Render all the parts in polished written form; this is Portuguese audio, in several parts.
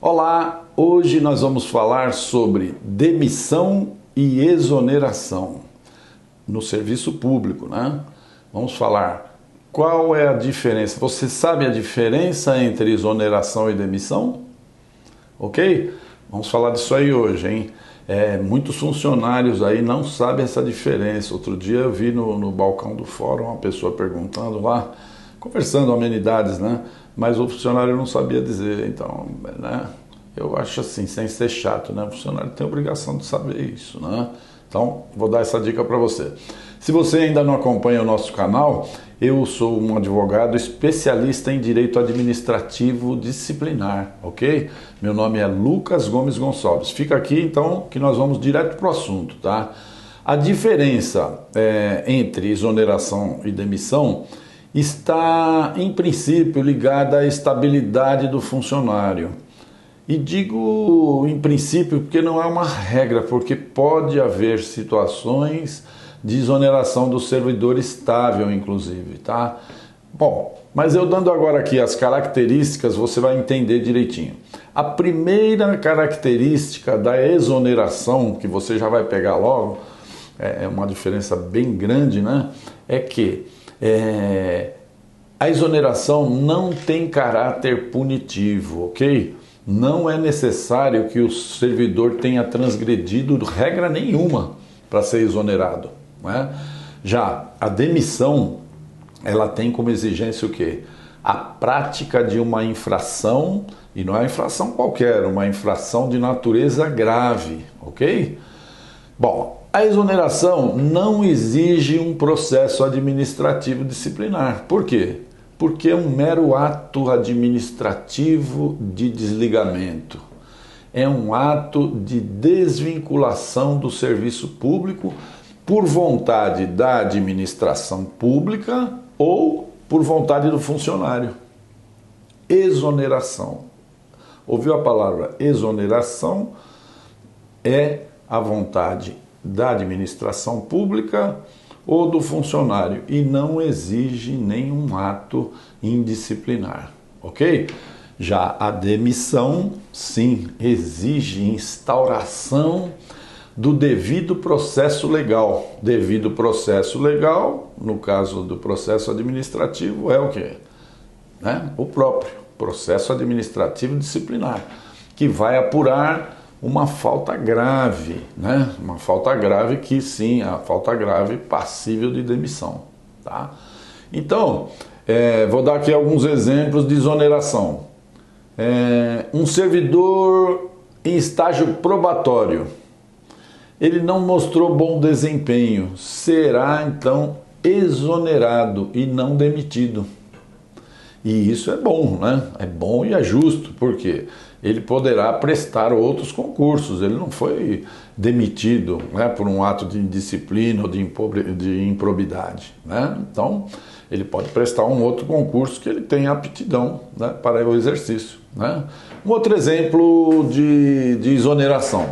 Olá, hoje nós vamos falar sobre demissão e exoneração no serviço público, né? Vamos falar qual é a diferença. Você sabe a diferença entre exoneração e demissão? Ok? Vamos falar disso aí hoje, hein? Muitos funcionários aí não sabem essa diferença. Outro dia eu vi no balcão do fórum uma pessoa perguntando lá, conversando amenidades, né? Mas o funcionário não sabia dizer, então, né? Eu acho assim, sem ser chato, né? O funcionário tem a obrigação de saber isso, né? Então, vou dar essa dica para você. Se você ainda não acompanha o nosso canal, eu sou um advogado especialista em direito administrativo disciplinar, ok? Meu nome é Lucas Gomes Gonçalves. Fica aqui, então, que nós vamos direto para o assunto, tá? A diferença entre exoneração e demissão está, em princípio, ligada à estabilidade do funcionário. E digo em princípio porque não é uma regra, porque pode haver situações de exoneração do servidor estável, inclusive, tá? Bom, mas eu dando agora aqui as características, você vai entender direitinho. A primeira característica da exoneração, que você já vai pegar logo, é uma diferença bem grande, né? É que a exoneração não tem caráter punitivo, ok? Não é necessário que o servidor tenha transgredido regra nenhuma para ser exonerado, né? Já a demissão, ela tem como exigência o quê? A prática de uma infração, e não é infração qualquer, uma infração de natureza grave, ok? Bom, a exoneração não exige um processo administrativo disciplinar. Por quê? Porque é um mero ato administrativo de desligamento. É um ato de desvinculação do serviço público por vontade da administração pública ou por vontade do funcionário. Exoneração. Ouviu a palavra exoneração? É a vontade da administração pública ou do funcionário e não exige nenhum ato indisciplinar, ok? Já a demissão, sim, exige instauração do devido processo legal. Devido processo legal, no caso do processo administrativo, é o quê? O próprio processo administrativo disciplinar, que vai apurar uma falta grave, né? Uma falta grave que sim, a falta grave passível de demissão, tá? Então, vou dar aqui alguns exemplos de exoneração. Um servidor em estágio probatório, ele não mostrou bom desempenho, será então exonerado e não demitido. E isso é bom, né? É bom e é justo, porque ele poderá prestar outros concursos, ele não foi demitido, né, por um ato de indisciplina ou de improbidade, né? Então, ele pode prestar um outro concurso que ele tenha aptidão, né, para o exercício, né? Um outro exemplo de exoneração.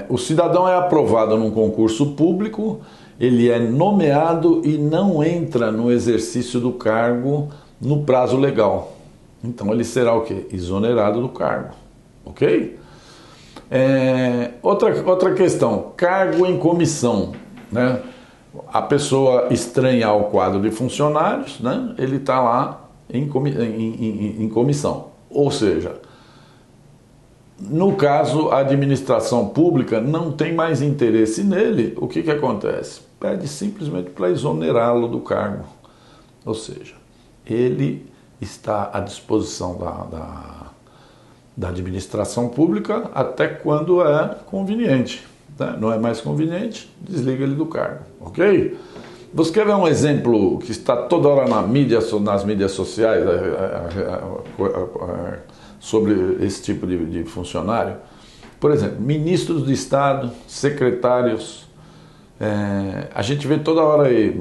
O cidadão é aprovado num concurso público, ele é nomeado e não entra no exercício do cargo no prazo legal. Então ele será o quê? Exonerado do cargo, ok? Outra questão, cargo em comissão, né? A pessoa estranha ao quadro de funcionários, né? Ele está lá em comissão, ou seja, no caso, a administração pública não tem mais interesse nele, o que acontece? Pede simplesmente para exonerá-lo do cargo. Ou seja, ele está à disposição da administração pública até quando é conveniente, né? Não é mais conveniente, desliga ele do cargo, ok? Você quer ver um exemplo que está toda hora nas mídias sociais sobre esse tipo de funcionário? Por exemplo, ministros de Estado, secretários, a gente vê toda hora aí,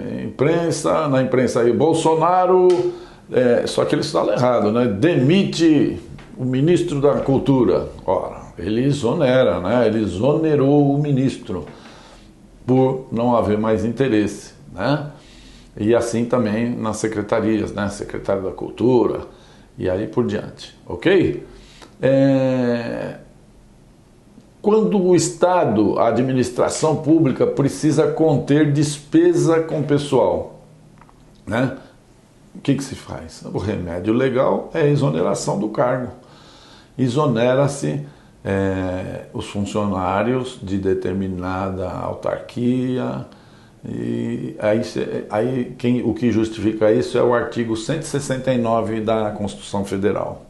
na imprensa aí, Bolsonaro, só que eles falam errado, né? Demite o ministro da Cultura. Ora, ele exonera, né? Ele exonerou o ministro por não haver mais interesse, né? E assim também nas secretarias, né? Secretário da Cultura, e aí por diante, ok? Quando o Estado, a administração pública, precisa conter despesa com pessoal, né? O que se faz? O remédio legal é a exoneração do cargo. Exonera-se os funcionários de determinada autarquia, e o que justifica isso é o artigo 169 da Constituição Federal.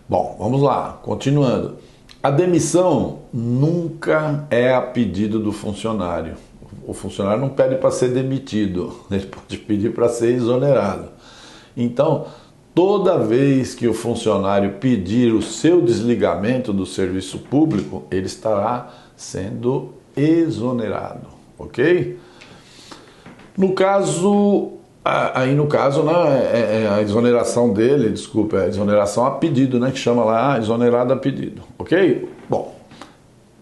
Bom, vamos lá, continuando. A demissão nunca é a pedido do funcionário. O funcionário não pede para ser demitido, ele pode pedir para ser exonerado. Então, toda vez que o funcionário pedir o seu desligamento do serviço público, ele estará sendo exonerado, ok? No caso, né, a exoneração dele, desculpa, a exoneração a pedido, né, que chama lá exonerado a pedido, ok? Bom,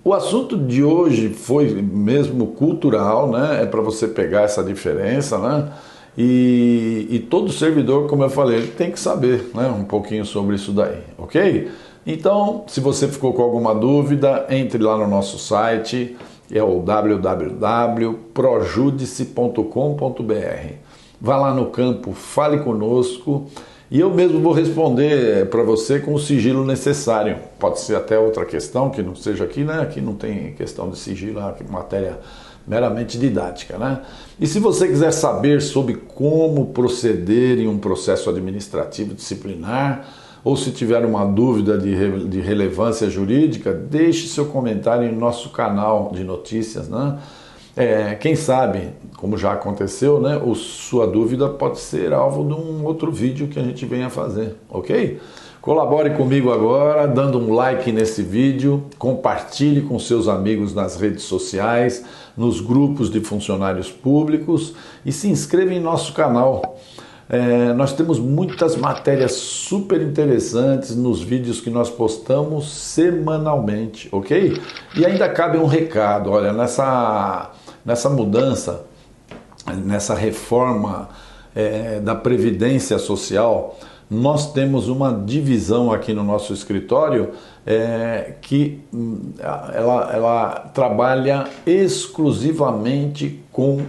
o assunto de hoje foi mesmo cultural, né, é para você pegar essa diferença, né, e todo servidor, como eu falei, ele tem que saber, né, um pouquinho sobre isso daí, ok? Então, se você ficou com alguma dúvida, entre lá no nosso site, é o www.projudice.com.br. Vá lá no campo, fale conosco e eu mesmo vou responder para você com o sigilo necessário. Pode ser até outra questão que não seja aqui, né? Aqui não tem questão de sigilo, é matéria meramente didática, né? E se você quiser saber sobre como proceder em um processo administrativo disciplinar, ou se tiver uma dúvida de relevância jurídica, deixe seu comentário em nosso canal de notícias, né? Quem sabe, como já aconteceu, né, sua dúvida pode ser alvo de um outro vídeo que a gente venha fazer, ok? Colabore comigo agora, dando um like nesse vídeo, compartilhe com seus amigos nas redes sociais, nos grupos de funcionários públicos e se inscreva em nosso canal. Nós temos muitas matérias super interessantes nos vídeos que nós postamos semanalmente, ok? E ainda cabe um recado, olha, nessa mudança, nessa reforma da Previdência Social, nós temos uma divisão aqui no nosso escritório que ela trabalha exclusivamente com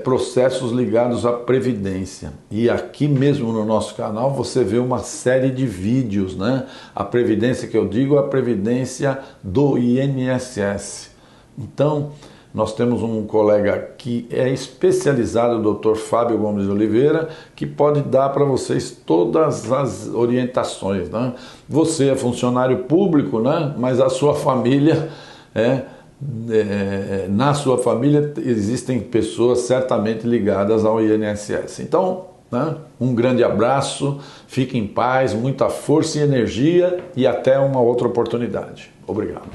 processos ligados à Previdência. E aqui mesmo no nosso canal você vê uma série de vídeos, né? A Previdência que eu digo é a Previdência do INSS. Então, nós temos um colega que é especializado, o Dr. Fábio Gomes de Oliveira, que pode dar para vocês todas as orientações, né? Você é funcionário público, né? Mas a sua família na sua família existem pessoas certamente ligadas ao INSS. Então, né, um grande abraço, fique em paz, muita força e energia e até uma outra oportunidade. Obrigado.